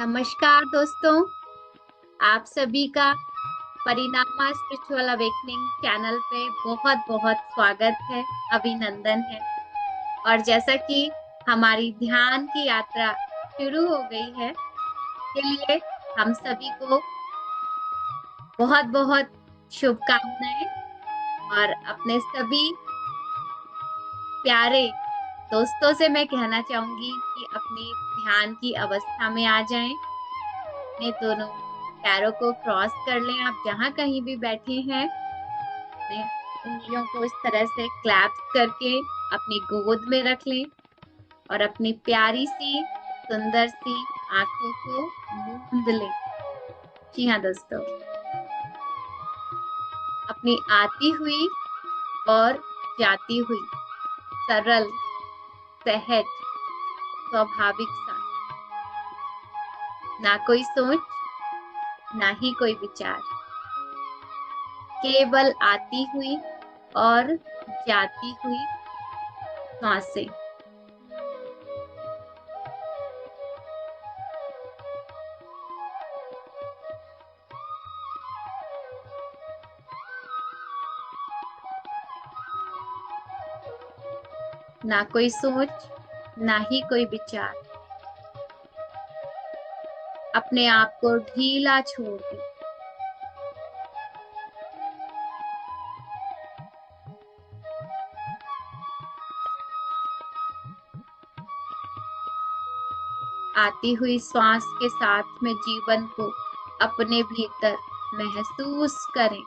नमस्कार दोस्तों, आप सभी का परिणामा स्पिरिचुअल अवेकनिंग चैनल पे बहुत-बहुत स्वागत है, अभिनंदन है। और जैसा कि हमारी ध्यान की यात्रा शुरू हो गई है, के लिए हम सभी को बहुत-बहुत शुभकामनाएँ और अपने सभी प्यारे दोस्तों से मैं कहना चाहूँगी कि अपनी ध्यान की अवस्था में आ जाएँ। अपने दोनों पैरों को क्रॉस कर लें, आप जहाँ कहीं भी बैठे हैं, अपने उँगलियों को इस तरह से क्लैप्स करके अपनी गोद में रख लें और अपनी प्यारी-सी, सुंदर-सी आँखों को मूंद लें। जी हाँ दोस्तों, अपनी आती हुई और जाती हुई सरल, सहज, स्वाभाविक सांस, ना कोई सोच, ना ही कोई विचार, केवल आती हुई और जाती हुई सांसें। ना कोई सोच, ना ही कोई विचार, अपने आप को ढीला छोड़ दें। आती हुई श्वास के साथ में जीवन को अपने भीतर महसूस करें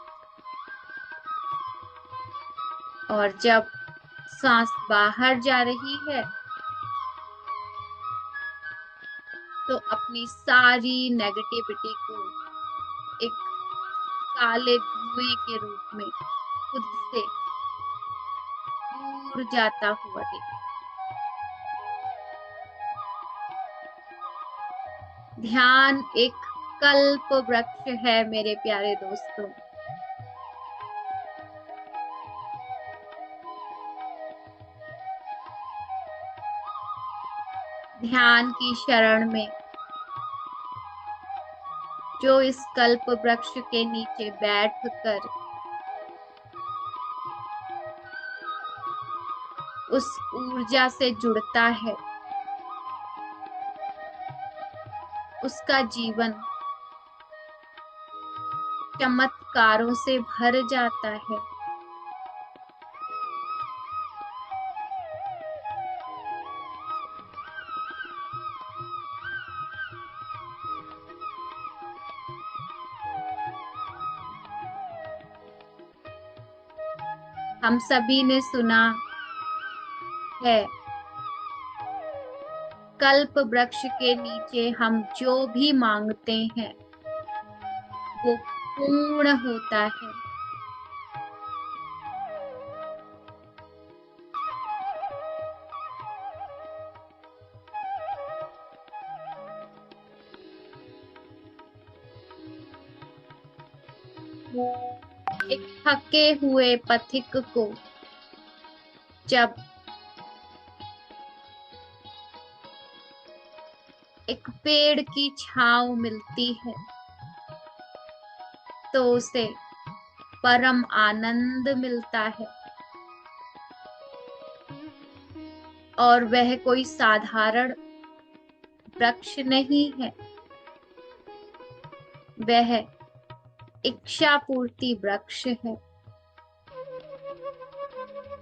और जब सांस बाहर जा रही है तो अपनी सारी नेगेटिविटी को एक काले धुएं के रूप में खुद से दूर जाता हुआ देखें। ध्यान एक कल्प वृक्ष है मेरे प्यारे दोस्तों। ध्यान की शरण में जो इस कल्प वृक्ष के नीचे बैठकर उस ऊर्जा से जुड़ता है, उसका जीवन चमत्कारों से भर जाता है। हम सभी ने सुना है, कल्प वृक्ष के नीचे हम जो भी मांगते हैं वो पूर्ण होता है। एक थके हुए पथिक को जब एक पेड़ की छांव मिलती है तो उसे परम आनंद मिलता है और वह कोई साधारण वृक्ष नहीं है, वह इच्छा पूर्ति वृक्ष है।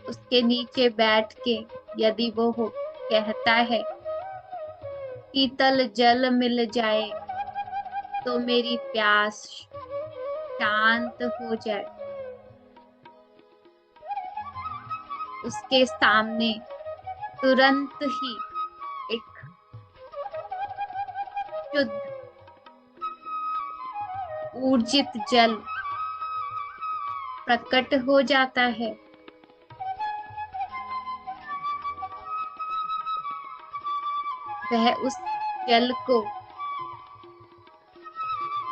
उसके नीचे बैठ के यदि वो कहता है शीतल जल मिल जाए तो मेरी प्यास शांत हो जाए, उसके सामने तुरंत ही एक शुद्ध ऊर्जित जल प्रकट हो जाता है। वह उस जल को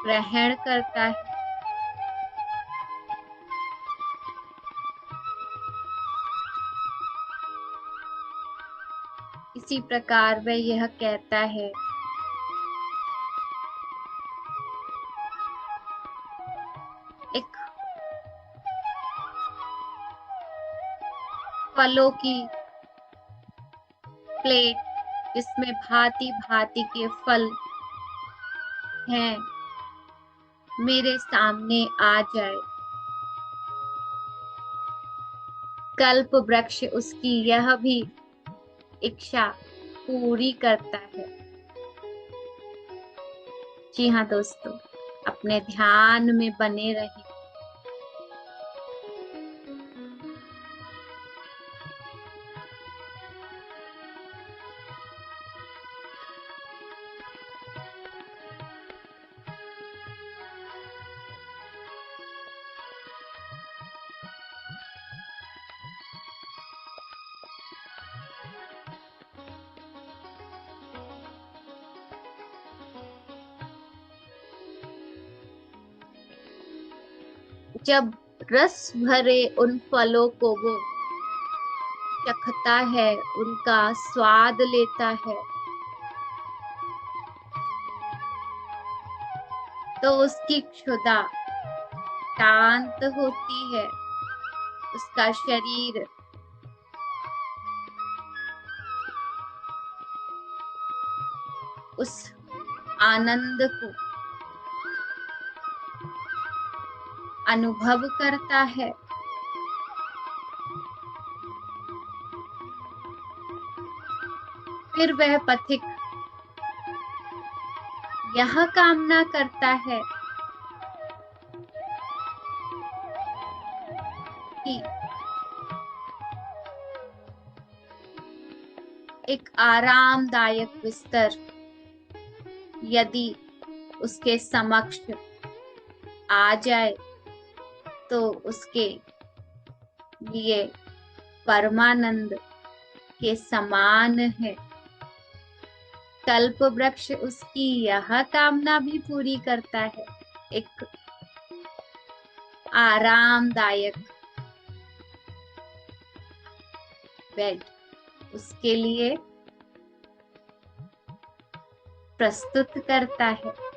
ग्रहण करता है। इसी प्रकार वह यह कहता है फलों की प्लेट जिसमें भांति-भांति के फल हैं, मेरे सामने आ जाए। कल्प वृक्ष उसकी यह भी इच्छा पूरी करता है। जी हाँ दोस्तों, अपने ध्यान में बने रहें। जब रस भरे उन फलों को वो चखता है, उनका स्वाद लेता है, तो उसकी क्षुधा शांत होती है। उसका शरीर उस आनंद को अनुभव करता है। फिर वह पथिक यह कामना करता है कि एक आरामदायक बिस्तर यदि उसके समक्ष आ जाए तो उसके लिए परमानंद के समान है। कल्प वृक्ष उसकी यह कामना भी पूरी करता है, एक आरामदायक बेड उसके लिए प्रस्तुत करता है,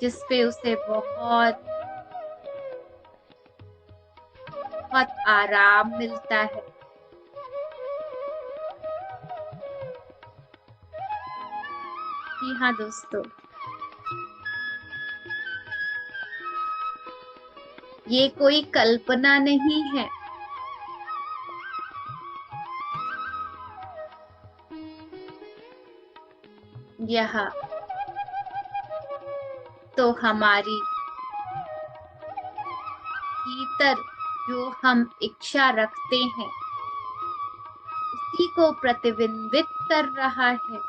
जिसपे उसे बहुत आराम मिलता है। जी हाँ दोस्तों, ये कोई कल्पना नहीं है। यह तो हमारी भीतर जो हम इच्छा रखते हैं उसी को प्रतिबिंबित कर रहा है।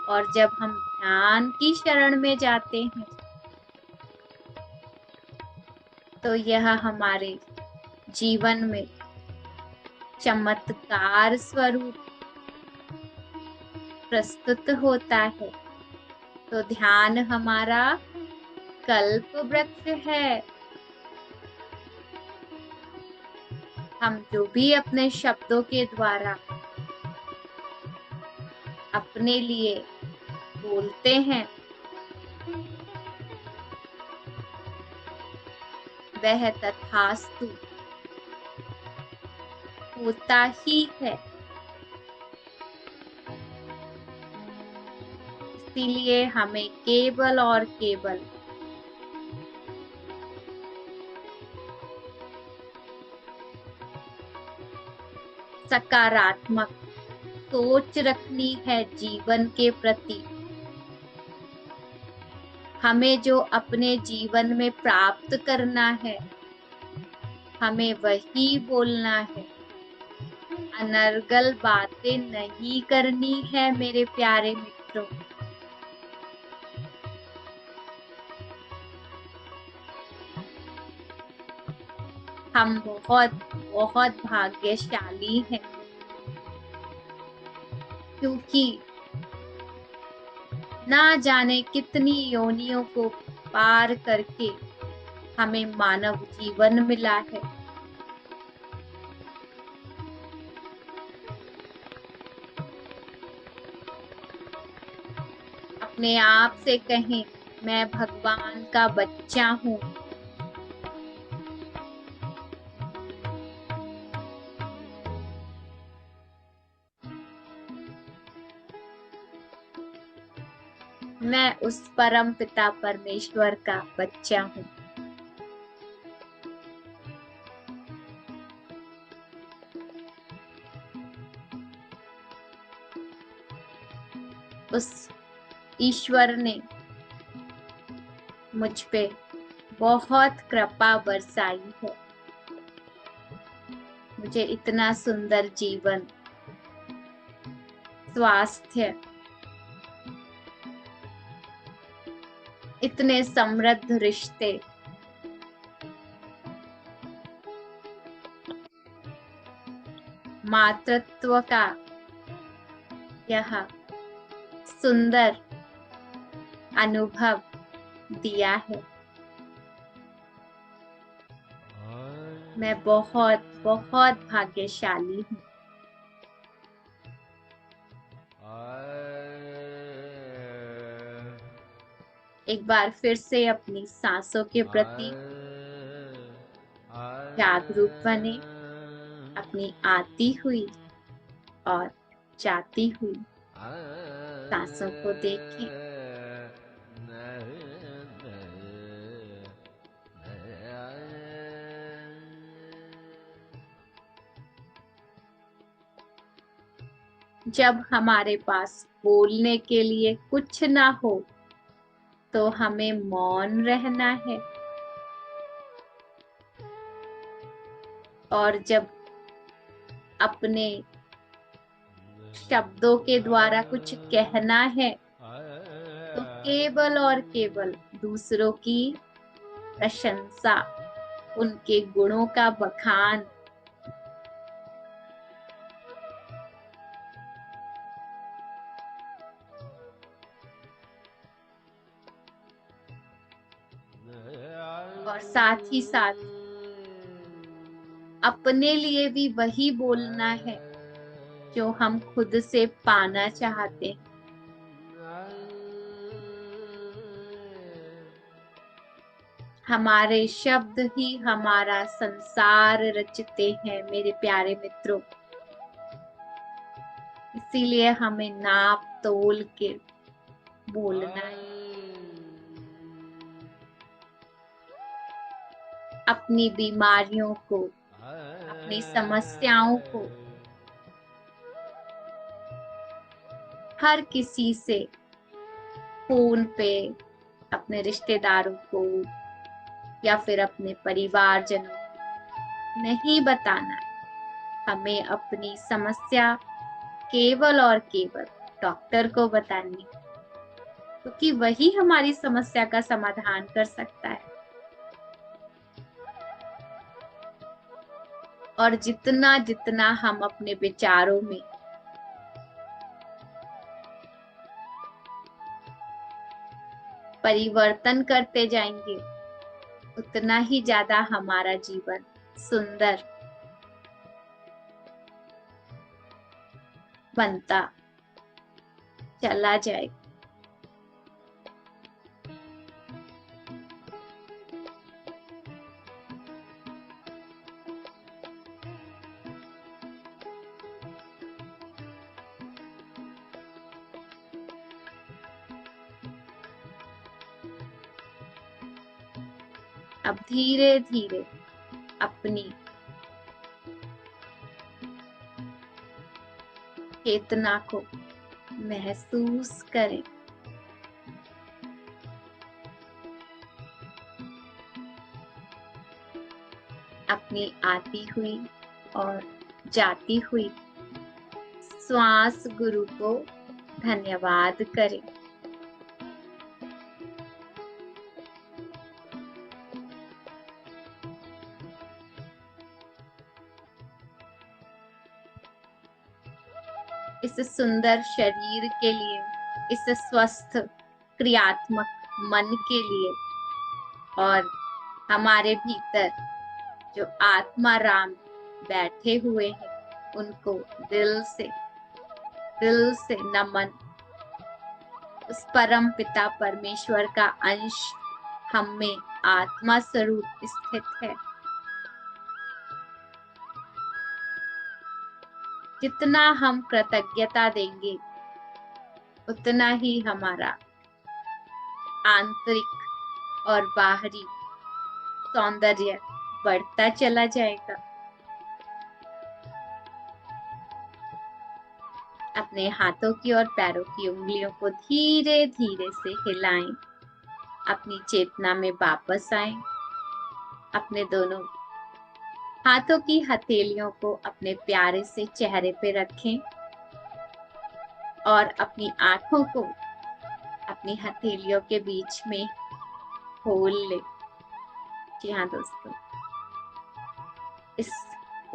और जब हम ध्यान की शरण में जाते हैं तो यह हमारे जीवन में चमत्कार स्वरूप प्रस्तुत होता है। तो ध्यान हमारा कल्प वृक्ष है। हम जो भी अपने शब्दों के द्वारा अपने लिए बोलते हैं वह तथास्तु होता ही है। इसीलिए हमें केवल और केवल सकारात्मक सोच रखनी है जीवन के प्रति। हमें जो अपने जीवन में प्राप्त करना है हमें वही बोलना है। अनर्गल बातें नहीं करनी है मेरे प्यारे मित्रों। हम बहुत बहुत भाग्यशाली हैं, क्योंकि ना जाने कितनी योनियों को पार करके हमें मानव जीवन मिला है। अपने आप से कहें, मैं भगवान का बच्चा हूँ। मैं उस परम पिता परमेश्वर का बच्चा हूँ। उस ईश्वर ने मुझ पे बहुत कृपा बरसाई है। मुझे इतना सुंदर जीवन, स्वास्थ्य, इतने समृद्ध रिश्ते, मातृत्व का यह सुंदर अनुभव दिया है। मैं बहुत बहुत भाग्यशाली हूँ। एक बार फिर से अपनी सांसों के प्रति जागरूक बने। अपनी आती हुई और जाती हुई सांसों को देखें। जब हमारे पास बोलने के लिए कुछ ना हो तो हमें मौन रहना है, और जब अपने शब्दों के द्वारा कुछ कहना है तो केवल और केवल दूसरों की प्रशंसा, उनके गुणों का बखान, और साथ ही साथ अपने लिए भी वही बोलना है जो हम खुद से पाना चाहते हैं। हमारे शब्द ही हमारा संसार रचते हैं मेरे प्यारे मित्रों। इसीलिए हमें नाप तोल के बोलना है। अपनी बीमारियों को, अपनी समस्याओं को हर किसी से फोन पे, अपने रिश्तेदारों को या फिर अपने परिवारजनों को नहीं बताना। हमें अपनी समस्या केवल और केवल डॉक्टर को बतानी, क्योंकि वही हमारी समस्या का समाधान कर सकता है। और जितना जितना हम अपने विचारों में परिवर्तन करते जाएंगे, उतना ही ज्यादा हमारा जीवन सुंदर बनता चला जाएगा। अब धीरे धीरे अपनी चेतना को महसूस करें। अपनी आती हुई और जाती हुई श्वास गुरु को धन्यवाद करें। इस सुंदर शरीर के लिए, इस स्वस्थ क्रियात्मक मन के लिए, और हमारे भीतर जो आत्मा राम बैठे हुए हैं, उनको दिल से नमन। उस परम पिता परमेश्वर का अंश हम में आत्मा स्वरूप स्थित है। जितना हम कृतज्ञता देंगे, उतना ही हमारा आंतरिक और बाहरी सौंदर्य बढ़ता चला जाएगा। अपने हाथों की और पैरों की उंगलियों को धीरे धीरे से हिलाएं। अपनी चेतना में वापस आएं। अपने दोनों हाथों की हथेलियों को अपने प्यारे से चेहरे पे रखें और अपनी आंखों को अपनी हथेलियों के बीच में खोल ले। जी हाँ दोस्तों, इस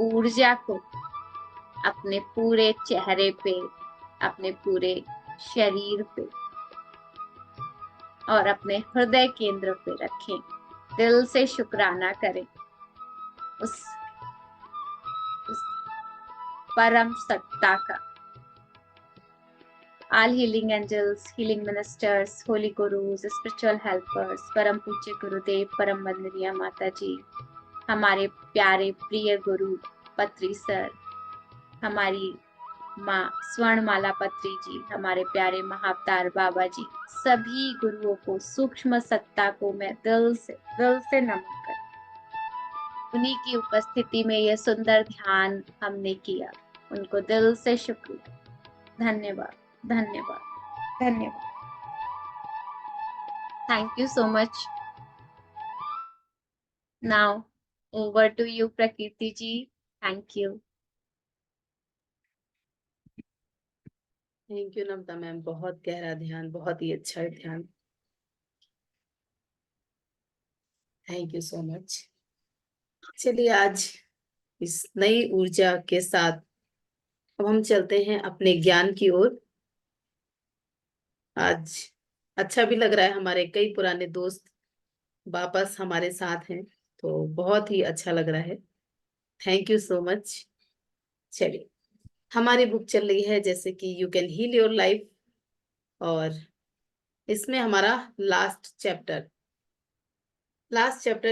ऊर्जा को अपने पूरे चेहरे पे, अपने पूरे शरीर पे और अपने हृदय केंद्र पे रखें। दिल से शुक्राना करें उस परम सत्ता का। All healing angels, healing ministers, holy gurus, spiritual helpers, परम पूज्य गुरुदेव, परम वंदनीय माता जी, हमारे प्यारे प्रिय गुरु पत्री सर, हमारी माँ स्वर्णमाला पत्री जी, हमारे प्यारे महाअवतार बाबा जी, सभी गुरुओं को, सूक्ष्म सत्ता को मैं दिल से नमन करती हूं। उन्हीं की उपस्थिति में यह सुंदर ध्यान हमने किया, उनको दिल से शुक्रिया। धन्यवाद, धन्यवाद, धन्यवाद। Thank you so much. Now over to you, Prakriti ji. Thank you. Thank you Namrata ma'am, बहुत गहरा ध्यान, बहुत ही अच्छा ध्यान। Thank you so much. चलिए आज इस नई ऊर्जा के साथ अब हम चलते हैं अपने ज्ञान की ओर। आज अच्छा भी लग रहा है, हमारे कई पुराने दोस्त वापस हमारे साथ हैं, तो बहुत ही अच्छा लग रहा है। Thank you so much. चलिए, हमारी बुक चल रही है जैसे कि you can heal your life, और इसमें हमारा लास्ट चैप्टर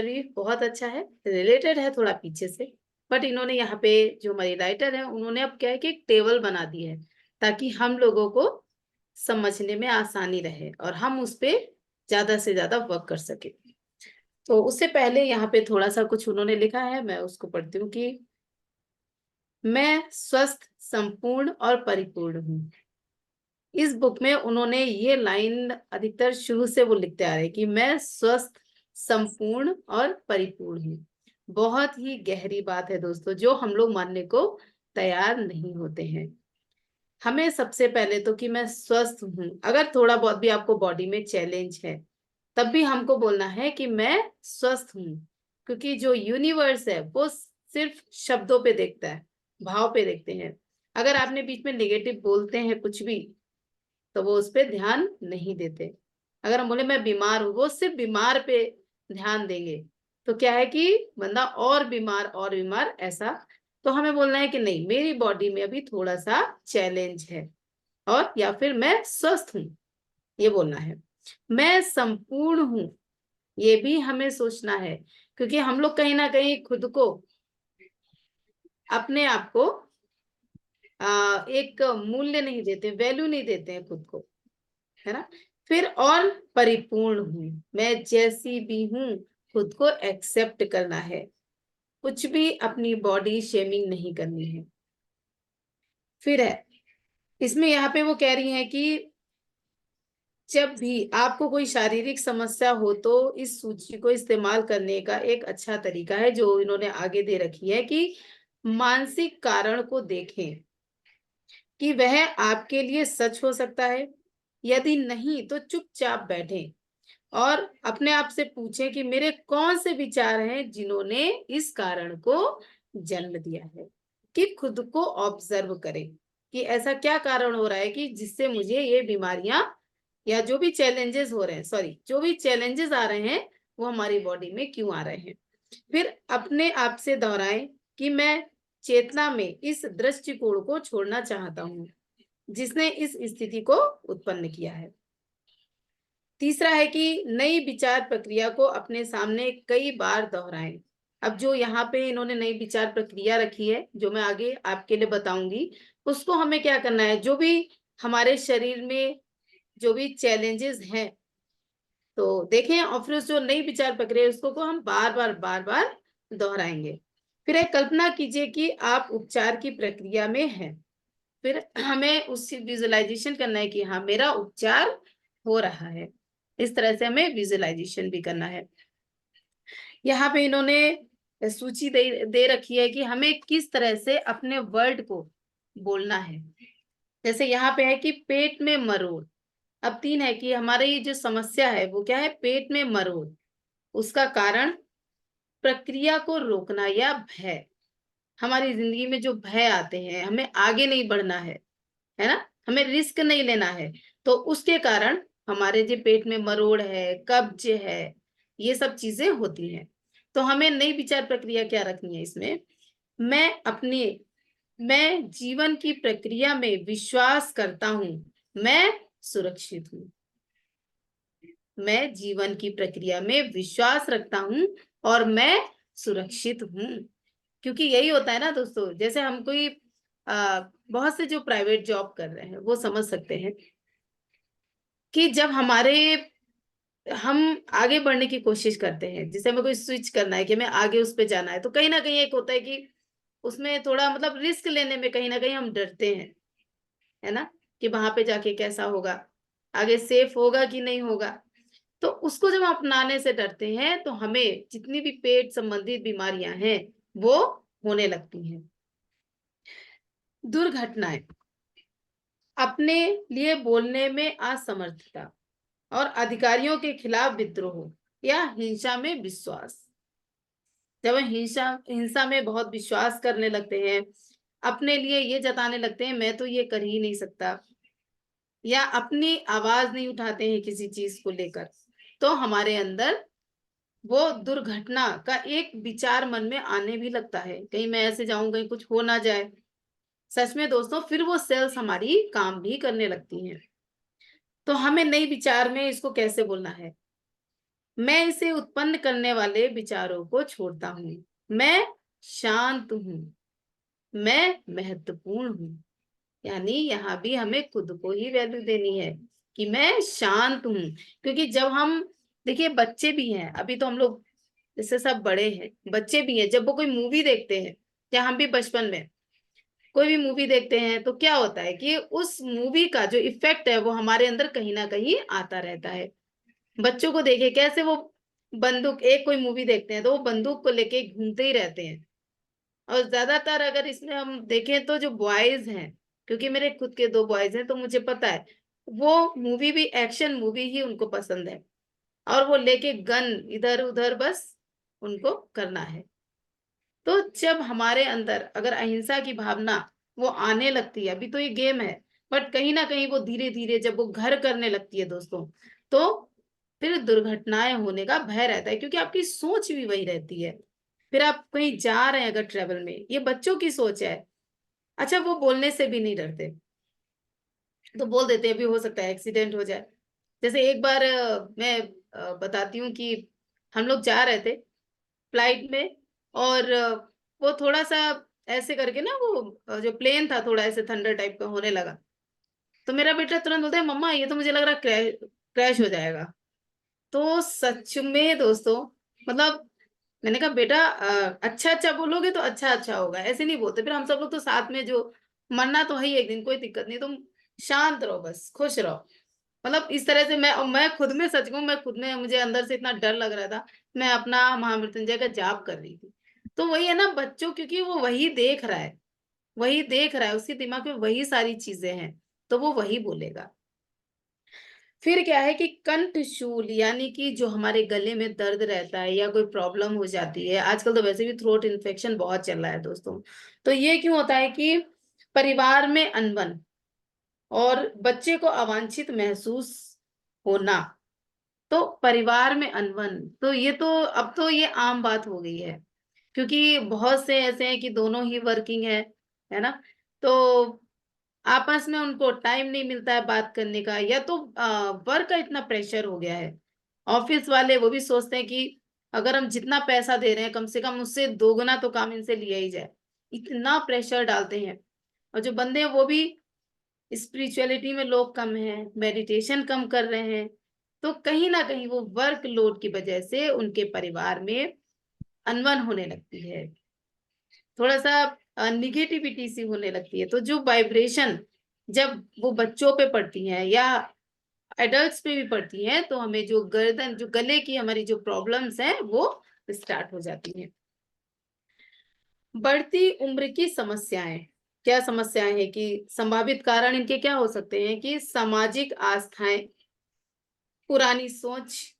भी बहुत अच्छा है, रिलेटेड है थोड़ा पीछे से, बट इन्होंने यहाँ पे जो हमारी राइटर है उन्होंने अब क्या है कि एक टेबल बना दी है ताकि हम लोगों को समझने में आसानी रहे और हम उस पे ज्यादा से ज्यादा वर्क कर सके। तो उससे पहले यहाँ पे थोड़ा सा कुछ उन्होंने लिखा है, मैं उसको पढ़ती हूँ कि मैं स्वस्थ, संपूर्ण और परिपूर्ण हूँ। इस बुक में उन्होंने ये लाइन अधिकतर शुरू से वो लिखते आ रहे हैं कि मैं स्वस्थ, संपूर्ण और परिपूर्ण हूँ। बहुत ही गहरी बात है दोस्तों, जो हम लोग मानने को तैयार नहीं होते हैं। हमें सबसे पहले तो कि मैं स्वस्थ हूँ, अगर थोड़ा बहुत भी आपको बॉडी में चैलेंज है तब भी हमको बोलना है कि मैं स्वस्थ हूँ, क्योंकि जो यूनिवर्स है वो सिर्फ शब्दों पे देखता है, भाव पे देखते हैं। अगर आपने बीच में नेगेटिव बोलते हैं कुछ भी तो वो उस पर ध्यान नहीं देते। अगर हम बोले मैं बीमार हूँ, वो सिर्फ बीमार पे ध्यान देंगे, तो क्या है कि बंदा और बीमार ऐसा। तो हमें बोलना है कि नहीं, मेरी बॉडी में अभी थोड़ा सा चैलेंज है, और या फिर मैं स्वस्थ हूँ, ये बोलना है। मैं संपूर्ण हूँ, ये भी हमें सोचना है, क्योंकि हम लोग कहीं ना कहीं खुद को, अपने आप को एक मूल्य नहीं देते, वैल्यू नहीं देते हैं खुद को, है ना। फिर और परिपूर्ण हूँ, मैं जैसी भी हूँ खुद को एक्सेप्ट करना है, कुछ भी अपनी बॉडी शेमिंग नहीं करनी है। फिर है इसमें यहाँ पे वो कह रही हैं कि जब भी आपको कोई शारीरिक समस्या हो तो इस सूची को इस्तेमाल करने का एक अच्छा तरीका है जो इन्होंने आगे दे रखी है कि मानसिक कारण को देखें कि वह आपके लिए सच हो सकता है। यदि नहीं तो चुपचाप बैठें और अपने आप से पूछें कि मेरे कौन से विचार हैं जिन्होंने इस कारण को जन्म दिया है। कि खुद को ऑब्जर्व करें कि ऐसा क्या कारण हो रहा है कि जिससे मुझे ये बीमारियां या जो भी चैलेंजेस हो रहे हैं, जो भी चैलेंजेस आ रहे हैं वो हमारी बॉडी में क्यों आ रहे हैं। फिर अपने आप से दोहराएं कि मैं चेतना में इस दृष्टिकोण को छोड़ना चाहता हूँ जिसने इस स्थिति को उत्पन्न किया है। तीसरा है कि नई विचार प्रक्रिया को अपने सामने कई बार दोहराएं। अब जो यहाँ पे इन्होंने नई विचार प्रक्रिया रखी है जो मैं आगे आपके लिए बताऊंगी, उसको हमें क्या करना है, जो भी हमारे शरीर में जो भी चैलेंजेस हैं तो देखें, और फिर उस जो नई विचार प्रक्रिया है उसको हम बार बार दोहराएंगे। फिर एक कल्पना कीजिए कि आप उपचार की प्रक्रिया में हैं। फिर हमें उस विजुअलाइजेशन करना है कि हाँ, मेरा उपचार हो रहा है। इस तरह से हमें विजुअलाइजेशन भी करना है। यहाँ पे इन्होंने सूची दे रखी है कि हमें किस तरह से अपने वर्ड को बोलना है। जैसे यहाँ पे है कि पेट में मरोड़। अब 3 है कि हमारी ये जो समस्या है वो क्या है, पेट में मरोड़। उसका कारण प्रक्रिया को रोकना या भय। हमारी जिंदगी में जो भय आते हैं, हमें आगे नहीं बढ़ना है ना, हमें रिस्क नहीं लेना है, तो उसके कारण हमारे जो पेट में मरोड़ है, कब्ज है, ये सब चीजें होती हैं। तो हमें नई विचार प्रक्रिया क्या रखनी है इसमें, मैं जीवन की प्रक्रिया में विश्वास करता हूं, मैं सुरक्षित हूं। मैं जीवन की प्रक्रिया में विश्वास रखता हूं और मैं सुरक्षित हूं। क्योंकि यही होता है ना दोस्तों, जैसे हम कोई बहुत से जो प्राइवेट जॉब कर रहे हैं वो समझ सकते हैं कि जब हम आगे बढ़ने की कोशिश करते हैं, जैसे हमें कोई स्विच करना है कि हमें आगे उस पे जाना है, तो कहीं ना कहीं एक होता है कि उसमें थोड़ा मतलब रिस्क लेने में कहीं ना कहीं हम डरते हैं, है ना, कि वहां पे जाके कैसा होगा, आगे सेफ होगा कि नहीं होगा। तो उसको जब हम अपनाने से डरते हैं तो हमें जितनी भी पेट संबंधित बीमारियां हैं वो होने लगती हैं। दुर्घटनाएं, अपने लिए बोलने में असमर्थता और अधिकारियों के खिलाफ विद्रोह या हिंसा में विश्वास। जब हम हिंसा में बहुत विश्वास करने लगते हैं, अपने लिए ये जताने लगते हैं मैं तो ये कर ही नहीं सकता, या अपनी आवाज नहीं उठाते हैं किसी चीज को लेकर, तो हमारे अंदर वो दुर्घटना का एक विचार मन में आने भी लगता है, कहीं मैं ऐसे जाऊं कहीं कुछ हो ना जाए। सच में दोस्तों, फिर वो सेल्स हमारी काम भी करने लगती हैं। तो हमें नई विचार में इसको कैसे बोलना है, मैं इसे उत्पन्न करने वाले विचारों को छोड़ता हूं, मैं शांत हूं, मैं महत्वपूर्ण हूँ। यानी यहाँ भी हमें खुद को ही वैल्यू देनी है कि मैं शांत हूँ। क्योंकि जब हम, देखिए बच्चे भी हैं, अभी तो हम लोग जैसे सब बड़े हैं, बच्चे भी हैं, जब वो कोई मूवी देखते हैं, या हम भी बचपन में कोई भी मूवी देखते हैं, तो क्या होता है कि उस मूवी का जो इफेक्ट है वो हमारे अंदर कहीं ना कहीं आता रहता है। बच्चों को देखिए कैसे वो बंदूक, एक कोई मूवी देखते हैं तो वो बंदूक को लेके घूमते ही रहते हैं। और ज्यादातर अगर इसमें हम देखें तो जो बॉयज हैं, क्योंकि मेरे खुद के 2 बॉयज हैं तो मुझे पता है, वो मूवी भी एक्शन मूवी ही उनको पसंद है, और वो लेके गन इधर उधर बस उनको करना है। तो जब हमारे अंदर अगर अहिंसा की भावना वो आने लगती है, अभी तो ये गेम है, बट कहीं ना कहीं वो धीरे धीरे जब वो घर करने लगती है दोस्तों, तो फिर दुर्घटनाएं होने का भय रहता है, क्योंकि आपकी सोच भी वही रहती है। फिर आप कहीं जा रहे हैं अगर ट्रेवल में, ये बच्चों की सोच है, अच्छा वो बोलने से भी नहीं डरते, तो बोल देते हैं भी हो सकता है एक्सीडेंट हो जाए। जैसे एक बार मैं बताती हूँ कि हम लोग जा रहे थे फ्लाइट में, और वो थोड़ा सा ऐसे करके ना वो जो प्लेन था थोड़ा ऐसे थंडर टाइप का होने लगा, तो मेरा बेटा तुरंत बोलता है मम्मा ये तो मुझे लग रहा है क्रैश क्रैश हो जाएगा। तो सच में दोस्तों, मतलब मैंने कहा बेटा अच्छा अच्छा बोलोगे तो अच्छा अच्छा होगा, ऐसे नहीं बोलते। फिर हम सब लोग तो साथ में, जो मरना तो है ही एक दिन, कोई दिक्कत नहीं, तुम शांत रहो, बस खुश रहो। मतलब इस तरह से मैं खुद में, सच कहूं मैं खुद में, मुझे अंदर से इतना डर लग रहा था, मैं अपना महामृत्युंजय का जाप कर रही थी। तो वही है ना बच्चों, क्योंकि वो वही देख रहा है, वही देख रहा है, उसके दिमाग में वही सारी चीजें हैं, तो वो वही बोलेगा। फिर क्या है कि कंठशूल, यानी कि जो हमारे गले में दर्द रहता है या कोई प्रॉब्लम हो जाती है, आजकल तो वैसे भी थ्रोट इन्फेक्शन बहुत चल रहा है दोस्तों, तो ये क्यों होता है कि परिवार में अनबन और बच्चे को अवांछित महसूस होना। तो परिवार में अनबन, तो ये तो अब तो ये आम बात हो गई है, क्योंकि बहुत से ऐसे हैं कि दोनों ही वर्किंग है ना, तो आपस में उनको टाइम नहीं मिलता है बात करने का, या तो वर्क का इतना प्रेशर हो गया है। ऑफिस वाले वो भी सोचते हैं कि अगर हम जितना पैसा दे रहे हैं कम से कम उससे दोगुना तो काम इनसे लिया ही जाए, इतना प्रेशर डालते हैं। और जो बंदे हैं वो भी, स्पिरिचुअलिटी में लोग कम हैं, मेडिटेशन कम कर रहे हैं, तो कहीं ना कहीं वो वर्कलोड की वजह से उनके परिवार में अनबन होने लगती है, थोड़ा सा निगेटिविटी सी होने लगती है। तो जो वाइब्रेशन जब वो बच्चों पे पड़ती है या एडल्ट्स पे भी पड़ती है, तो हमें जो गर्दन, जो गले की हमारी जो प्रॉब्लम्स हैं वो स्टार्ट हो जाती हैं। बढ़ती उम्र की समस्याएं, क्या समस्याएं हैं कि संभावित कारण इनके क्या हो सकते हैं कि सामाजिक आस्थाएं, पुरानी सोच,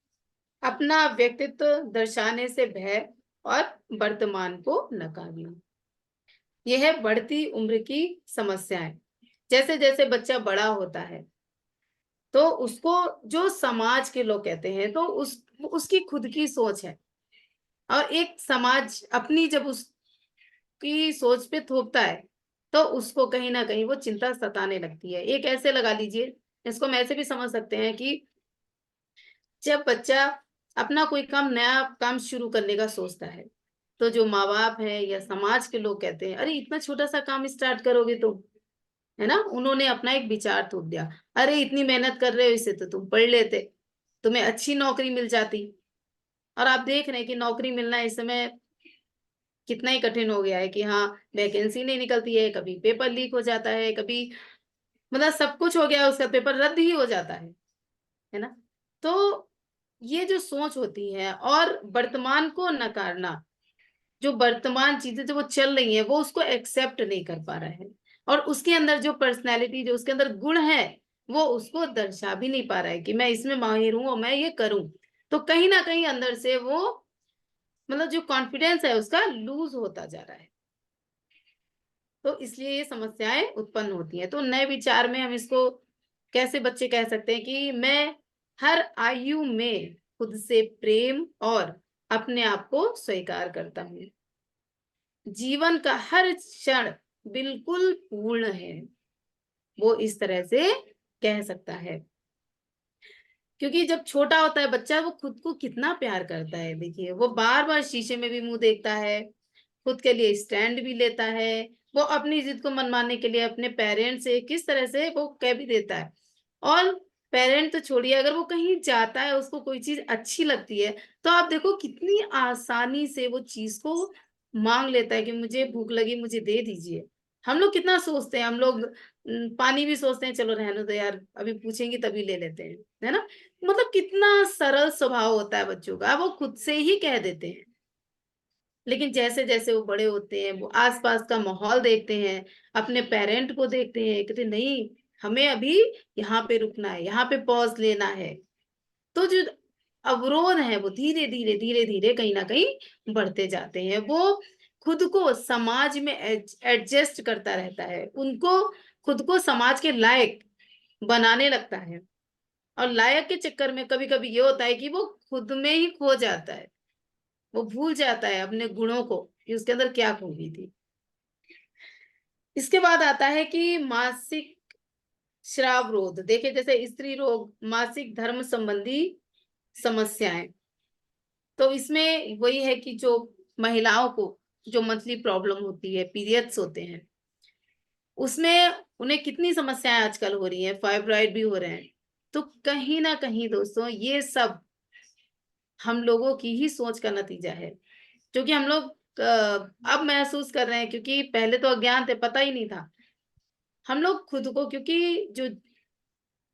अपना व्यक्तित्व दर्शाने से भय और वर्तमान को नकारना। यह है बढ़ती उम्र की समस्याएं। जैसे जैसे बच्चा बड़ा होता है तो उसको जो समाज के लोग कहते हैं, तो उसकी खुद की सोच है, और एक समाज अपनी जब उसकी सोच पे थोपता है तो उसको कहीं ना कहीं वो चिंता सताने लगती है। एक ऐसे लगा लीजिए, इसको हम ऐसे भी समझ सकते हैं कि जब बच्चा अपना कोई काम, नया काम शुरू करने का सोचता है, तो जो माँ बाप है या समाज के लोग कहते हैं, अरे इतना छोटा सा काम स्टार्ट करोगे तो, है ना, उन्होंने अपना एक विचार थोप दिया, अरे इतनी मेहनत कर रहे हो, इससे तो तुम पढ़ लेते, तुम्हें अच्छी नौकरी मिल जाती। और आप देख रहे हैं कि नौकरी मिलना इस समय कितना ही कठिन हो गया है कि हाँ, वैकेंसी नहीं निकलती है, कभी पेपर लीक हो जाता है, कभी मतलब सब कुछ हो गया है, उसका पेपर रद्द ही हो जाता है ना। तो ये जो सोच होती है और वर्तमान को नकारना, जो वर्तमान चीजें जो वो चल रही हैं वो उसको एक्सेप्ट नहीं कर पा रहा है, और उसके अंदर जो पर्सनैलिटी, जो उसके अंदर गुण है, वो उसको दर्शा भी नहीं पा रहा है कि मैं इसमें माहिर हूं और मैं ये करूं। तो कहीं ना कहीं अंदर से वो, मतलब जो कॉन्फिडेंस है उसका लूज होता जा रहा है। तो इसलिए ये समस्याएं उत्पन्न होती हैं। तो नए विचार में हम इसको कैसे बच्चे कह सकते हैं कि मैं हर आयु में खुद से प्रेम और अपने आप को स्वीकार करता हूँ। जीवन का हर क्षण बिल्कुल पूर्ण है, वो इस तरह से कह सकता है। क्योंकि जब छोटा होता है बच्चा, वो खुद को कितना प्यार करता है, देखिए वो बार बार शीशे में भी मुंह देखता है, खुद के लिए स्टैंड भी लेता है, वो अपनी जिद को मनवाने के लिए अपने पेरेंट्स से किस तरह से वो कह भी देता है। और पेरेंट तो छोड़िए, अगर वो कहीं जाता है, उसको कोई चीज अच्छी लगती है, तो आप देखो कितनी आसानी से वो चीज को मांग लेता है कि मुझे भूख लगी, मुझे दे दीजिए। हम लोग कितना सोचते हैं, हम लोग पानी भी सोचते हैं, चलो रहने दो यार, अभी पूछेंगी तभी ले लेते हैं, है ना। मतलब कितना सरल स्वभाव होता है बच्चों का, वो खुद से ही कह देते हैं। लेकिन जैसे जैसे वो बड़े होते हैं, वो आसपास का माहौल देखते हैं, अपने पेरेंट को देखते हैं, कहते नहीं, हमें अभी यहाँ पे रुकना है, यहाँ पे पॉज लेना है। तो जो अवरोध है वो धीरे धीरे कहीं ना कहीं बढ़ते जाते हैं। वो खुद को समाज में एडजस्ट करता रहता है, उनको खुद को समाज के लायक बनाने लगता है। और लायक के चक्कर में कभी कभी ये होता है कि वो खुद में ही खो जाता है, वो भूल जाता है अपने गुणों को कि उसके अंदर क्या खूबी थी। इसके बाद आता है कि मासिक श्राव रोध, देखिए जैसे स्त्री रोग, मासिक धर्म संबंधी समस्याएं। तो इसमें वही है कि जो महिलाओं को जो मंथली प्रॉब्लम होती है, पीरियड्स होते हैं, उसमें उन्हें कितनी समस्याएं आजकल हो रही हैं, फाइब्रॉइड भी हो रहे हैं। तो कहीं ना कहीं दोस्तों ये सब हम लोगों की ही सोच का नतीजा है, जो कि हम लोग अब महसूस कर रहे हैं, क्योंकि पहले तो अज्ञान थे, पता ही नहीं था। हम लोग खुद को, क्योंकि जो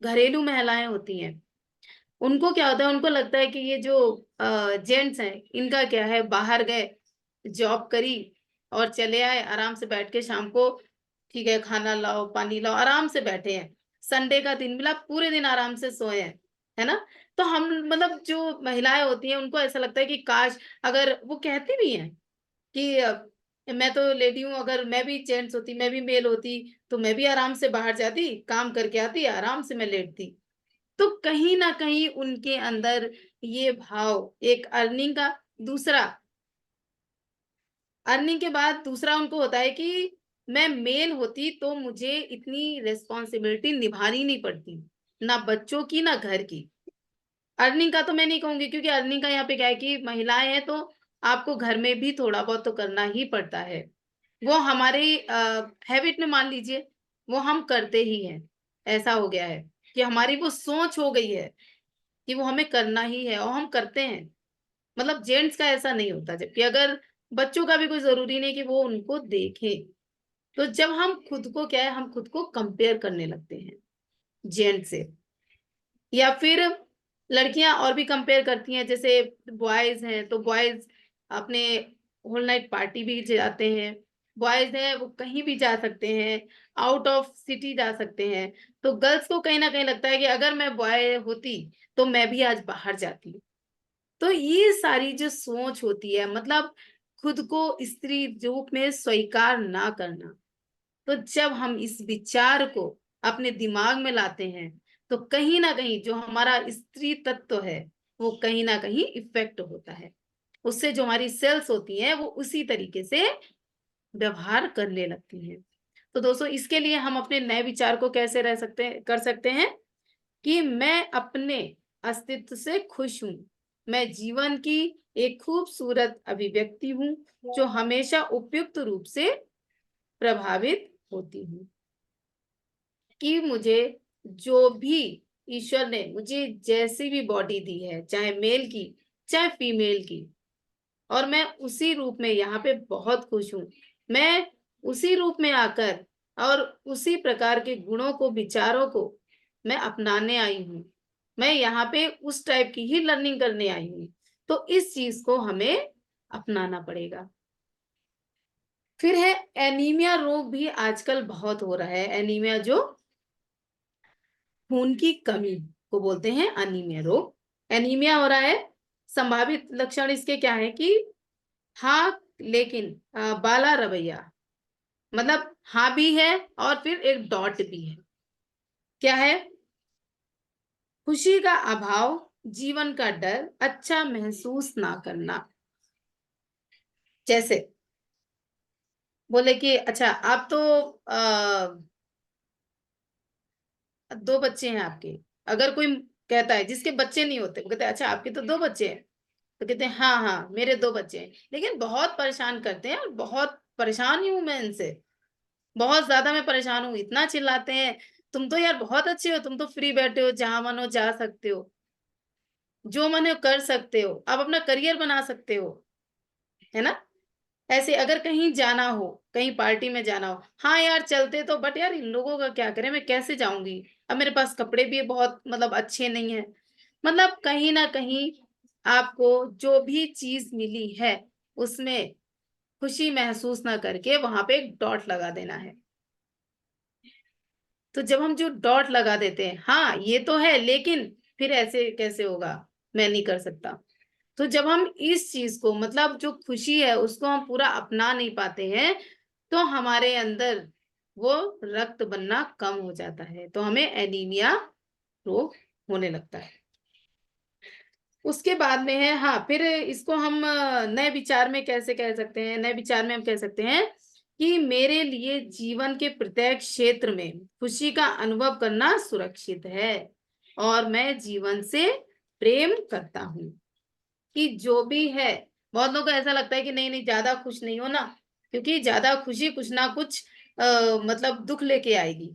घरेलू महिलाएं होती हैं, उनको क्या होता है, उनको लगता है कि ये जो जेंट्स हैं, इनका क्या है, बाहर गए, जॉब करी और चले आए, आराम से बैठ के शाम को, ठीक है, खाना लाओ, पानी लाओ, आराम से बैठे हैं, संडे का दिन मिला, पूरे दिन आराम से सोए हैं, है ना। तो हम, मतलब जो महिलाएं होती हैं, उनको ऐसा लगता है कि काश, अगर वो कहती भी हैं कि मैं तो लेडी हूँ, अगर मैं भी जेंट्स होती, मैं भी मेल होती, तो मैं भी आराम से बाहर जाती, काम करके आती, आराम से मैं लेटती। तो कहीं ना कहीं उनके अंदर ये भाव, एक अर्निंग का, दूसरा अर्निंग के बाद दूसरा उनको होता है कि मैं मेल होती तो मुझे इतनी रिस्पॉन्सिबिलिटी निभानी नहीं पड़ती, ना बच्चों की ना घर की। अर्निंग का तो मैं नहीं कहूंगी, क्योंकि अर्निंग का यहाँ पे क्या है कि महिलाएं हैं तो आपको घर में भी थोड़ा बहुत तो करना ही पड़ता है। वो हमारी हैबिट में मान लीजिए, वो हम करते ही हैं, ऐसा हो गया है कि हमारी वो सोच हो गई है। कि वो हमें करना ही है और हम करते हैं। मतलब जेंट्स का ऐसा नहीं होता, जबकि अगर बच्चों का भी कोई ज़रूरी नहीं कि वो उनको देखें। तो जब हम खुद को क्या है, हम खुद को कंपेयर करने लगते हैं जेंट्स से, या फिर लड़कियां और भी कंपेयर करती हैं, जैसे बॉयज हैं तो बॉयज अपने होल नाइट पार्टी भी जाते हैं, बॉयज हैं वो कहीं भी जा सकते हैं, आउट ऑफ सिटी जा सकते हैं। तो गर्ल्स को कहीं ना कहीं लगता है कि अगर मैं बॉय होती तो मैं भी आज बाहर जाती। तो ये सारी जो सोच होती है, मतलब खुद को स्त्री रूप में स्वीकार ना करना, तो जब हम इस विचार को अपने दिमाग में लाते हैं, तो कहीं ना कहीं जो हमारा स्त्री तत्व है वो कहीं ना कहीं इफेक्ट होता है। उससे जो हमारी सेल्स होती हैं वो उसी तरीके से व्यवहार करने लगती हैं। तो दोस्तों, इसके लिए हम अपने नए विचार को कैसे रह सकते हैं, कर सकते हैं कि मैं अपने अस्तित्व से खुश हूँ। मैं जीवन की एक खूबसूरत अभिव्यक्ति हूँ जो हमेशा उपयुक्त रूप से प्रभावित होती हूँ। कि मुझे जो भी ईश्वर ने मुझे जैसी भी बॉडी दी है, चाहे मेल की, चाहे फीमेल की, और मैं उसी रूप में यहाँ पे बहुत खुश हूँ। मैं उसी रूप में आकर और उसी प्रकार के गुणों को, विचारों को मैं अपनाने आई हूँ। मैं यहाँ पे उस टाइप की ही लर्निंग करने आई हूँ। तो इस चीज को हमें अपनाना पड़ेगा। फिर है एनीमिया रोग भी आजकल बहुत हो रहा है। एनीमिया जो खून की कमी को बोलते हैं अनीमिया रोग। एनीमिया हो रहा है। संभावित लक्षण इसके क्या है कि हाँ, लेकिन बाला रवैया, मतलब हाँ भी है और फिर एक डॉट भी है। क्या है? खुशी का अभाव, जीवन का डर, अच्छा महसूस ना करना। जैसे बोले कि अच्छा आप तो दो बच्चे हैं आपके। अगर कोई कहता है जिसके बच्चे नहीं होते, वो कहते हैं अच्छा आपके तो दो बच्चे हैं, तो कहते हैं हाँ हाँ मेरे दो बच्चे हैं, लेकिन बहुत परेशान करते हैं और बहुत परेशान ही हूं मैं इनसे, बहुत ज्यादा मैं परेशान हूँ, इतना चिल्लाते हैं। तुम तो यार बहुत अच्छे हो, तुम तो फ्री बैठे हो, जहां मन हो जा सकते हो, जो मन हो कर सकते हो, आप अपना करियर बना सकते हो, है ना? ऐसे अगर कहीं जाना हो, कहीं पार्टी में जाना हो, हाँ यार चलते तो, बट यार इन लोगों का क्या करें, मैं कैसे जाऊंगी, अब मेरे पास कपड़े भी बहुत मतलब अच्छे नहीं है। मतलब कहीं ना कहीं आपको जो भी चीज मिली है उसमें खुशी महसूस ना करके वहां पे एक डॉट लगा देना है। तो जब हम जो डॉट लगा देते हैं, हाँ ये तो है लेकिन फिर ऐसे कैसे होगा, मैं नहीं कर सकता। तो जब हम इस चीज को, मतलब जो खुशी है उसको हम पूरा अपना नहीं पाते हैं, तो हमारे अंदर वो रक्त बनना कम हो जाता है, तो हमें एनीमिया रोग होने लगता है। उसके बाद में है, हाँ फिर इसको हम नए विचार में कैसे कह सकते हैं, नए विचार में हम कह सकते हैं कि मेरे लिए जीवन के प्रत्येक क्षेत्र में खुशी का अनुभव करना सुरक्षित है और मैं जीवन से प्रेम करता हूँ। कि जो भी है, बहुत लोगों को ऐसा लगता है कि नहीं नहीं ज्यादा खुश नहीं हो ना, क्योंकि ज्यादा खुशी कुछ ना कुछ मतलब दुख लेके आएगी,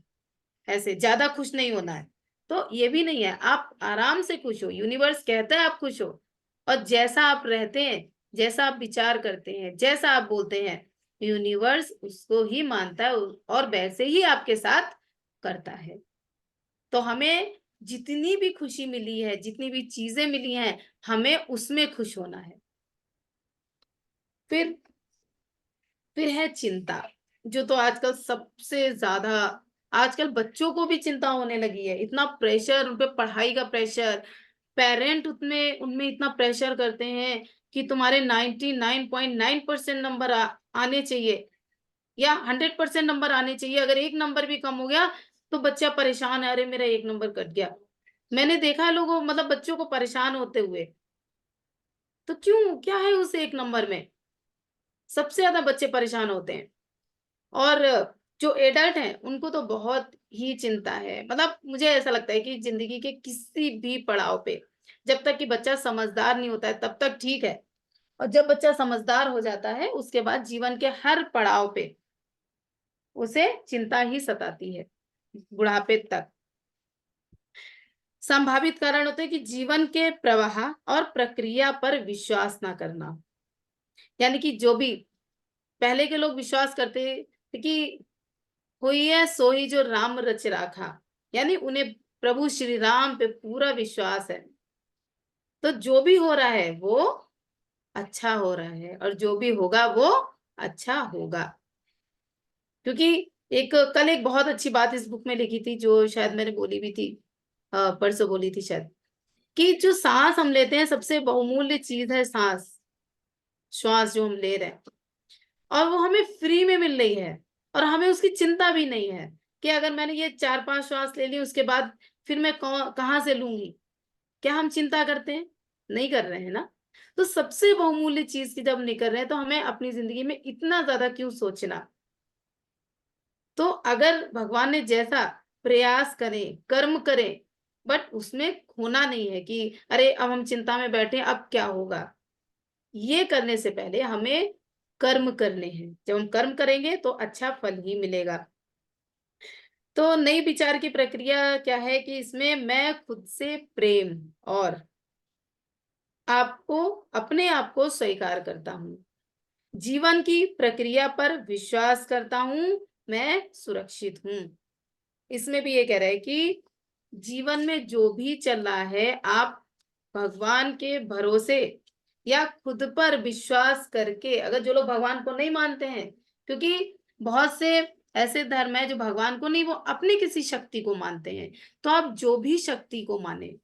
ऐसे ज्यादा खुश नहीं होना है। तो ये भी नहीं है, आप आराम से खुश हो, यूनिवर्स कहता है आप खुश हो, और जैसा आप रहते हैं, जैसा आप विचार करते हैं, जैसा आप बोलते हैं, यूनिवर्स उसको ही मानता है और वैसे ही आपके साथ करता है। तो हमें जितनी भी खुशी मिली है, जितनी भी चीजें मिली हैं, हमें उसमें खुश होना है। फिर फिर है चिंता, जो तो आजकल सबसे ज्यादा, आजकल बच्चों को भी चिंता होने लगी है, इतना प्रेशर, उन पे पढ़ाई का प्रेशर, पेरेंट उतने उनमें इतना प्रेशर करते हैं कि तुम्हारे 99.9% नंबर आने चाहिए या 100% नंबर आने चाहिए। अगर एक नंबर भी कम हो गया तो बच्चा परेशान है, अरे मेरा एक नंबर कट गया। मैंने देखा है लोगों, मतलब बच्चों को परेशान होते हुए। तो क्यों, क्या है उस एक नंबर में? सबसे ज्यादा बच्चे परेशान होते हैं। और जो एडल्ट हैं उनको तो बहुत ही चिंता है। मतलब मुझे ऐसा लगता है कि जिंदगी के किसी भी पड़ाव पे जब तक कि बच्चा समझदार नहीं होता है तब तक ठीक है, और जब बच्चा समझदार हो जाता है उसके बाद जीवन के हर पड़ाव पे उसे चिंता ही सताती है, बुढ़ापे तक। संभावित कारण होते हैं कि जीवन के प्रवाह और प्रक्रिया पर विश्वास ना करना। यानी कि जो भी पहले के लोग विश्वास करते थे कि हुई है सोई जो राम रच राखा, यानी उन्हें प्रभु श्री राम पे पूरा विश्वास है। तो जो भी हो रहा है वो अच्छा हो रहा है और जो भी होगा वो अच्छा होगा। क्योंकि कल एक बहुत अच्छी बात इस बुक में लिखी थी जो शायद मैंने बोली भी थी, परसों बोली थी शायद, कि जो सांस हम लेते हैं सबसे बहुमूल्य चीज है सांस, श्वास जो हम ले रहे हैं, और वो हमें फ्री में मिल रही है और हमें उसकी चिंता भी नहीं है कि अगर मैंने ये 4-5 श्वास ले ली उसके बाद फिर मैं कहाँ से लूंगी। क्या हम चिंता करते हैं? नहीं कर रहे हैं ना। तो सबसे बहुमूल्य चीज की जब नहीं कर रहे हैं तो हमें अपनी जिंदगी में इतना ज्यादा क्यों सोचना। तो अगर भगवान ने जैसा प्रयास करें, कर्म करें, बट उसमें खोना नहीं है कि अरे अब हम चिंता में बैठे अब क्या होगा। ये करने से पहले हमें कर्म करने हैं। जब हम कर्म करेंगे तो अच्छा फल ही मिलेगा। तो नई विचार की प्रक्रिया क्या है कि इसमें मैं खुद से प्रेम और आपको अपने आप को स्वीकार करता हूँ, जीवन की प्रक्रिया पर विश्वास करता हूँ, मैं सुरक्षित हूँ। इसमें भी ये कह रहा है कि जीवन में जो भी चल रहा है आप भगवान के भरोसे या खुद पर विश्वास करके, अगर जो लोग भगवान को नहीं मानते हैं, क्योंकि बहुत से ऐसे धर्म है जो भगवान को नहीं, वो अपनी किसी शक्ति को मानते हैं। तो आप जो भी शक्ति को माने,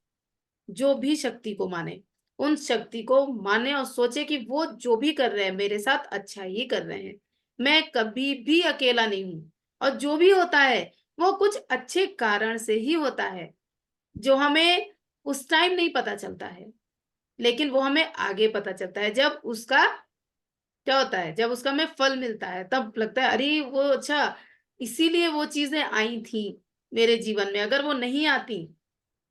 जो भी शक्ति को माने, उन शक्ति को माने और सोचे कि वो जो भी कर रहे हैं मेरे साथ अच्छा ही कर रहे हैं। मैं कभी भी अकेला नहीं हूं और जो भी होता है वो कुछ अच्छे कारण से ही होता है, जो हमें उस टाइम नहीं पता चलता है, लेकिन वो हमें आगे पता चलता है जब उसका क्या होता है, जब उसका हमें फल मिलता है तब लगता है अरे वो अच्छा, इसीलिए वो चीजें आई थी मेरे जीवन में, अगर वो नहीं आती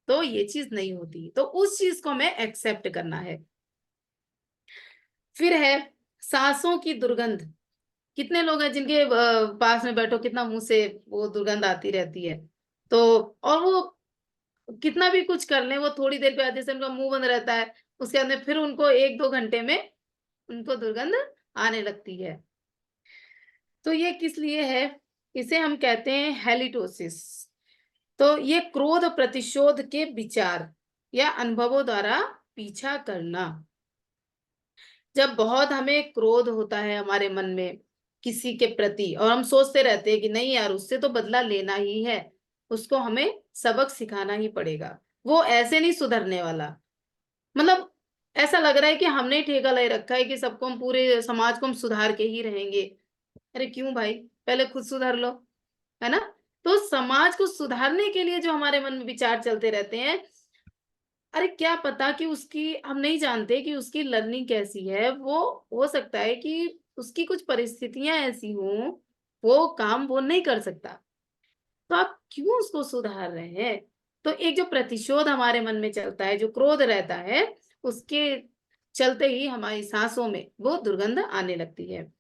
तो ये चीज नहीं होती। तो उस चीज को हमें एक्सेप्ट करना है। फिर है सांसों की दुर्गंध। कितने लोग हैं जिनके पास में बैठो कितना मुंह से वो दुर्गंध आती रहती है। तो और वो कितना भी कुछ कर लें वो थोड़ी देर बाद जैसे उनका मुंह बंद रहता है, उसके अंदर फिर उनको 1-2 घंटे में उनको दुर्गंध आने लगती है। तो ये किस लिए है? इसे हम कहते हैं हेलिटोसिस। तो ये क्रोध प्रतिशोध के विचार या अनुभवों द्वारा पीछा करना। जब बहुत हमें क्रोध होता है हमारे मन में किसी के प्रति और हम सोचते रहते हैं कि नहीं यार उससे तो बदला लेना ही है, उसको हमें सबक सिखाना ही पड़ेगा, वो ऐसे नहीं सुधरने वाला। मतलब ऐसा लग रहा है कि हमने ही ठेका ले रखा है कि सबको हम पूरे समाज को हम सुधार के ही रहेंगे। अरे क्यों भाई, पहले खुद सुधर लो, है ना। तो समाज को सुधारने के लिए जो हमारे मन में विचार चलते रहते हैं, अरे क्या पता कि उसकी हम नहीं जानते कि उसकी लर्निंग कैसी है, वो हो सकता है कि उसकी कुछ परिस्थितियां ऐसी हों, वो काम वो नहीं कर सकता, तो आप क्यों उसको सुधार रहे हैं। तो एक जो प्रतिशोध हमारे मन में चलता है, जो क्रोध रहता है, उसके चलते ही हमारी सांसों में वो दुर्गंध आने लगती है।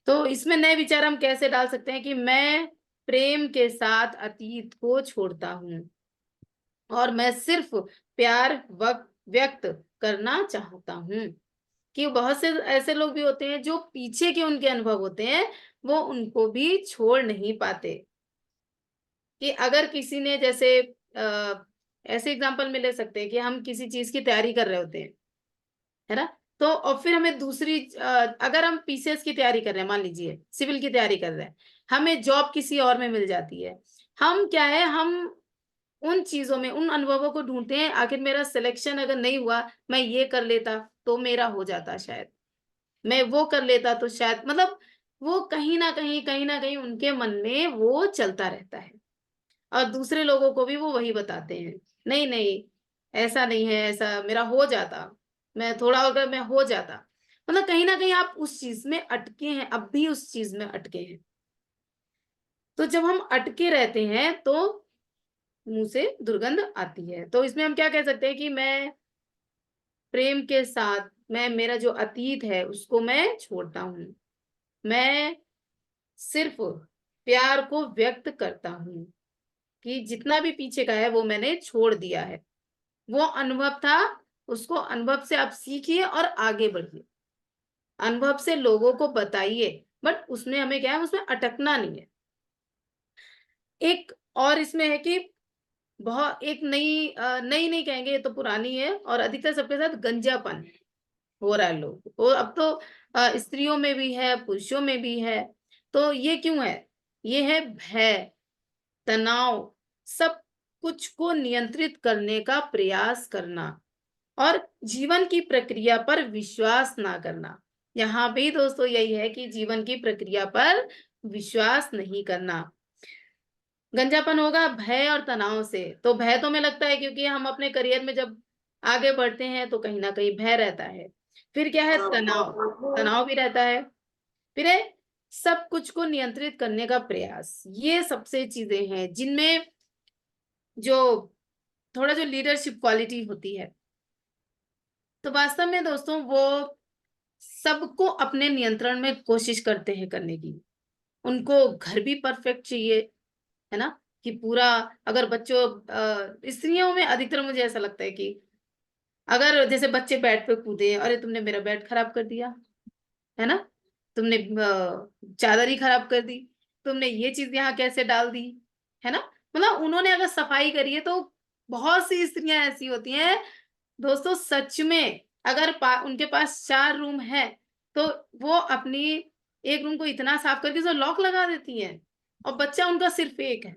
तो इसमें नए विचार हम कैसे डाल सकते हैं कि मैं प्रेम के साथ अतीत को छोड़ता हूँ और मैं सिर्फ प्यार व्यक्त करना चाहता हूँ। कि बहुत से ऐसे लोग भी होते हैं जो पीछे के उनके अनुभव होते हैं, वो उनको भी छोड़ नहीं पाते। कि अगर किसी ने जैसे ऐसे एग्जांपल में ले सकते हैं कि हम किसी चीज की तैयारी कर रहे होते हैं, है ना। तो और फिर हमें दूसरी अगर हम पीसीएस की तैयारी कर रहे हैं, मान लीजिए सिविल की तैयारी कर रहे हैं, हमें जॉब किसी और में मिल जाती है। हम क्या है, हम उन चीजों में उन अनुभवों को ढूंढते हैं, आखिर मेरा सिलेक्शन अगर नहीं हुआ, मैं ये कर लेता तो मेरा हो जाता शायद, मैं वो कर लेता तो शायद, मतलब वो कहीं ना कहीं उनके मन में वो चलता रहता है और दूसरे लोगों को भी वो वही बताते हैं, नहीं नहीं ऐसा नहीं है, ऐसा मेरा हो जाता, मैं थोड़ा अगर मैं हो जाता, मतलब कहीं ना कहीं आप उस चीज में अटके हैं, अब भी उस चीज में अटके हैं। तो जब हम अटके रहते हैं तो मुंह से दुर्गंध आती है। तो इसमें हम क्या कह सकते हैं कि मैं प्रेम के साथ, मैं मेरा जो अतीत है उसको मैं छोड़ता हूँ, मैं सिर्फ प्यार को व्यक्त करता हूँ, कि जितना भी पीछे का है वो मैंने छोड़ दिया है। वो अनुभव था, उसको अनुभव से आप सीखिए और आगे बढ़िए। अनुभव से लोगों को बताइए, बट उसमें हमें क्या है, उसमें अटकना नहीं है। एक और इसमें है कि बहुत एक नई नहीं कहेंगे, ये तो पुरानी है और अधिकतर सबके साथ गंजापन हो रहा है लोगों को। और अब तो स्त्रियों में भी है, पुरुषों में भी है। तो ये क्यों है? ये है भय, तनाव, सब कुछ को नियंत्रित करने का प्रयास करना और जीवन की प्रक्रिया पर विश्वास ना करना। यहाँ भी दोस्तों यही है कि जीवन की प्रक्रिया पर विश्वास नहीं करना। गंजापन होगा भय और तनाव से। तो भय तो हमें लगता है क्योंकि हम अपने करियर में जब आगे बढ़ते हैं तो कहीं न कहीं भय रहता है। फिर क्या है तनाव, तनाव भी रहता है। फिर है सब कुछ को नियंत्रित करने का प्रयास। ये सबसे चीज़ें हैं जिनमें जो थोड़ा जो लीडरशिप क्वालिटी होती है, तो वास्तव में दोस्तों वो सबको अपने नियंत्रण में कोशिश करते हैं करने की। उनको घर भी परफेक्ट चाहिए, है ना? कि पूरा अगर बच्चों स्त्रियों में अधिकतर मुझे ऐसा लगता है कि अगर जैसे बच्चे बेड पे कूदे, "अरे! तुमने मेरा बेड खराब कर दिया।" है ना? "तुमने चादर ही खराब कर दी। तुमने ये चीज़ यहाँ कैसे डाल दी?" है ना? मतलब उन्होंने अगर सफाई करी है तो बहुत सी स्त्रियाँ ऐसी होती हैं दोस्तों सच में अगर उनके पास 4 रूम है, तो वो अपनी एक रूम को इतना साफ करके उसमें लॉक लगा देती हैं और बच्चा उनका सिर्फ़ 1 है।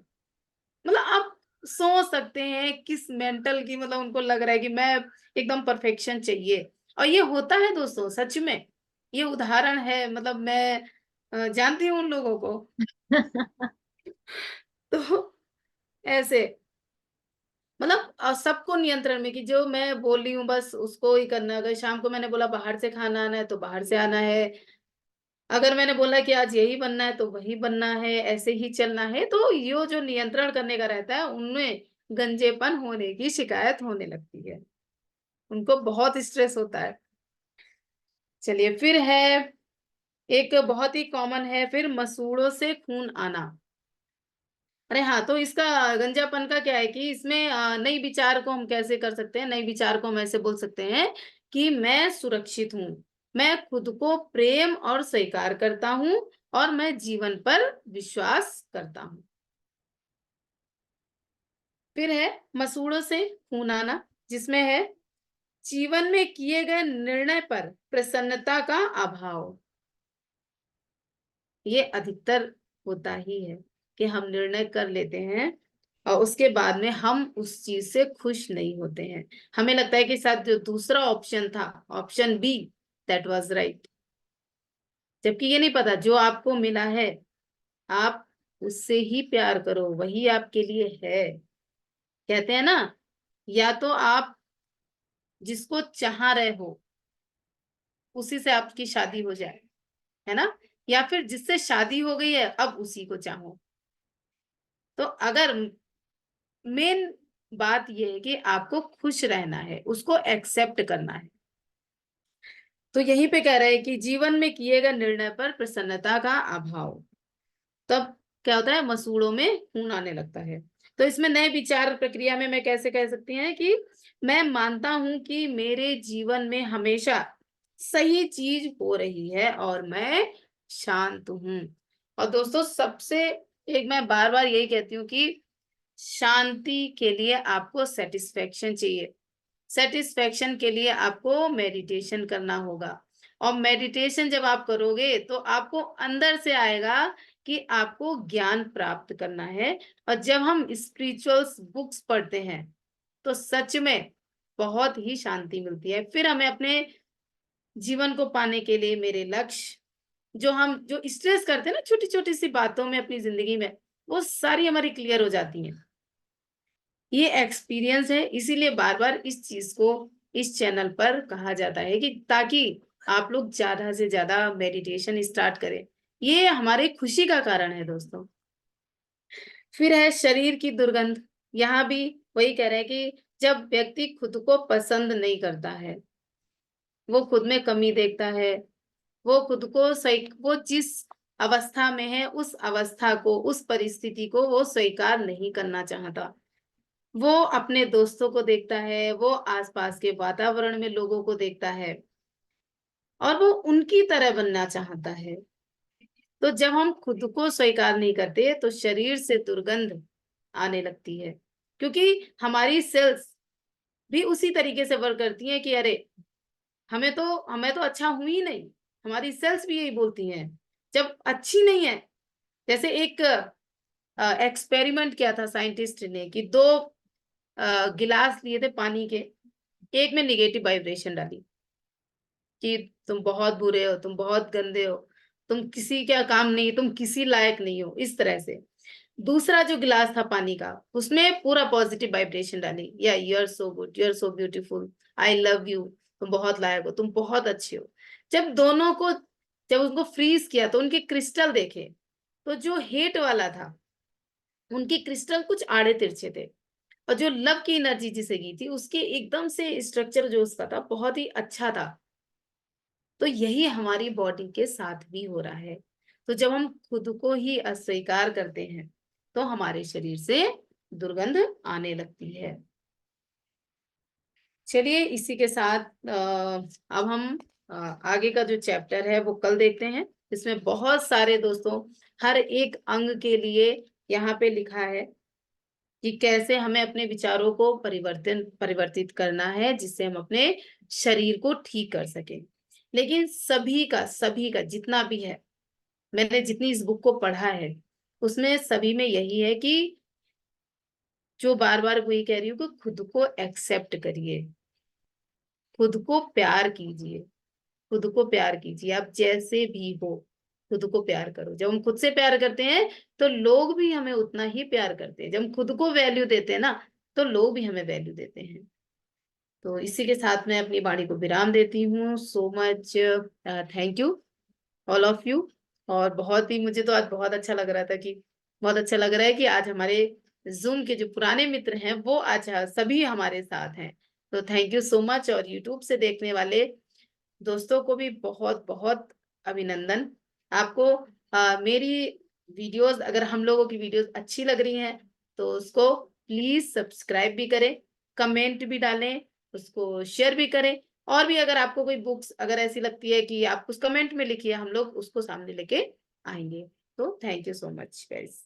मतलब आप सोच सकते हैं किस मेंटल की मतलब उनको लग रहा है कि मैं एकदम परफेक्शन चाहिए और ये होता है दोस्तों सच में। ये उदाहरण है मतलब मैं जानती हूँ उन लोगों को। तो ऐसे मतलब सबको नियंत्रण में कि जो मैं बोल रही हूँ बस उसको ही करना है। अगर शाम को मैंने बोला बाहर से खाना आना है तो बाहर से आना है। अगर मैंने बोला कि आज यही बनना है तो वही बनना है, ऐसे ही चलना है। तो यो जो नियंत्रण करने का रहता है उनमें गंजेपन होने की शिकायत होने लगती है। उनको बहुत स्ट्रेस होता है। चलिए फिर है एक बहुत ही कॉमन है फिर मसूड़ों से खून आना। अरे हाँ, तो इसका गंजापन का क्या है कि इसमें नई विचार को हम कैसे कर सकते हैं, नई विचार को हम ऐसे बोल सकते हैं कि मैं सुरक्षित हूँ, मैं खुद को प्रेम और स्वीकार करता हूँ और मैं जीवन पर विश्वास करता हूँ। फिर है मसूड़ों से खून आना, जिसमें है जीवन में किए गए निर्णय पर प्रसन्नता का अभाव। ये अधिकतर होता ही है कि हम निर्णय कर लेते हैं और उसके बाद में हम उस चीज से खुश नहीं होते हैं। हमें लगता है कि शायद जो दूसरा ऑप्शन था, option B, that was right. जबकि ये नहीं पता जो आपको मिला है, आप उससे ही प्यार करो, वही आपके लिए है। कहते हैं ना, या तो आप जिसको चाह रहे हो, उसी से आपकी शादी हो जाए, है ना? या फिर जिससे शादी हो गई है, अब उसी को चाहो। तो अगर मेन बात ये है कि आपको खुश रहना है, उसको एक्सेप्ट करना है। तो यहीं पे कह रहे हैं कि जीवन में किए गए निर्णय पर प्रसन्नता का अभाव, तब क्या होता है मसूड़ों में खून आने लगता है। तो इसमें नए विचार प्रक्रिया में मैं कैसे कह सकती हैं कि मैं मानता हूं कि मेरे जीवन में हमेशा सही चीज हो रही है और मैं शांत हूं। और दोस्तों सबसे एक मैं बार-बार यही कहती हूँ कि शांति के लिए आपको सैटिस्फैक्शन चाहिए। सैटिस्फैक्शन के लिए आपको मेडिटेशन करना होगा और मेडिटेशन जब आप करोगे तो आपको अंदर से आएगा कि आपको ज्ञान प्राप्त करना है। और जब हम स्पिरिचुअल्स बुक्स पढ़ते हैं तो सच में बहुत ही शांति मिलती है। फिर हमें अपने जीवन को पाने के लिए मेरे लक्ष्य जो हम जो स्ट्रेस करते हैं ना छोटी-छोटी सी बातों में अपनी जिंदगी में, वो सारी हमारी क्लियर हो जाती हैं। ये एक्सपीरियंस है इसीलिए बार-बार इस चीज को इस चैनल पर कहा जाता है कि ताकि आप लोग ज्यादा से ज्यादा मेडिटेशन स्टार्ट करें। ये हमारे खुशी का कारण है दोस्तों। फिर है शरीर की दुर्गंध। यहाँ भी वही कह रहे हैं कि जब व्यक्ति खुद को पसंद नहीं करता है, वो खुद में कमी देखता है, वो खुद को सही वो जिस अवस्था में है उस अवस्था को, उस परिस्थिति को वो स्वीकार नहीं करना चाहता। वो अपने दोस्तों को देखता है, वो आस-पास के वातावरण में लोगों को देखता है और वो उनकी तरह बनना चाहता है। तो जब हम खुद को स्वीकार नहीं करते, तो शरीर से दुर्गंध आने लगती है, क्योंकि हमारी सेल्स भी उसी तरीके से वर्क करती हैं कि अरे! हमें तो अच्छा हूँ ही नहीं। हमारी सेल्स भी यही बोलती हैं। जब अच्छी नहीं है, जैसे एक एक्सपेरिमेंट किया था साइंटिस्ट ने कि 2 गिलास लिए थे पानी के, एक में नेगेटिव वाइब्रेशन डाली कि तुम बहुत बुरे हो, तुम बहुत गंदे हो, तुम किसी का काम नहीं, तुम किसी लायक नहीं हो, इस तरह से। दूसरा जो गिलास था पानी का, उसमें पूरा पॉजिटिव वाइब्रेशन डाली, या you are so good, you are so beautiful, I love you, तुम बहुत लायक हो, तुम बहुत अच्छे हो। जब दोनों को जब उनको फ्रीज किया तो उनके क्रिस्टल देखे, तो जो हेट वाला था, उनके क्रिस्टल कुछ आड़े-तिरछे थे और जो लव की एनर्जी जिसे गई थी, उसके एकदम से स्ट्रक्चर जो उसका था, बहुत ही अच्छा था। तो यही हमारी बॉडी के साथ भी हो रहा है। तो जब हम खुद को ही अस्वीकार करते हैं, तो हमारे शरीर से दुर्गंध आने लगती है। चलिए इसी के साथ अब हम आगे का जो चैप्टर है वो कल देखते हैं। इसमें बहुत सारे दोस्तों हर एक अंग के लिए यहाँ पे लिखा है कि कैसे हमें अपने विचारों को परिवर्तित करना है, जिससे हम अपने शरीर को ठीक कर सकें। लेकिन सभी का जितना भी है, मैंने जितनी इस बुक को पढ़ा है, उसमें सभी में यही है कि जो बार-बार वही कह रही हूँ कि खुद को एक्सेप्ट करिए, खुद को प्यार कीजिए, खुद को प्यार कीजिए, आप जैसे भी हो, खुद को प्यार करो। जब हम खुद से प्यार करते हैं, तो लोग भी हमें उतना ही प्यार करते हैं। जब हम खुद को वैल्यू देते हैं ना, तो लोग भी हमें वैल्यू देते हैं। तो इसी के साथ मैं अपनी वाणी को विराम देती हूँ। So much thank you all of you. और बहुत ही मुझे तो आज बहुत अच्छा लग रहा था कि बहुत अच्छा लग रहा है कि आज हमारे ज़ूम के जो पुराने मित्र हैं, वो आज सभी हमारे साथ हैं। तो थैंक यू सो मच। और यूट्यूब से देखने वाले दोस्तों को भी बहुत-बहुत अभिनंदन। आपको मेरी वीडियोज़, अगर हम लोगों की वीडियोज़ अच्छी लग रही हैं, तो उसको प्लीज़ सब्सक्राइब भी करें, कमेंट भी डालें, उसको शेयर भी करें। और भी अगर आपको कोई बुक्स अगर ऐसी लगती है कि आप कुछ कमेंट में लिखिए, हम लोग उसको सामने लेके आएँगे। तो thank you so much guys.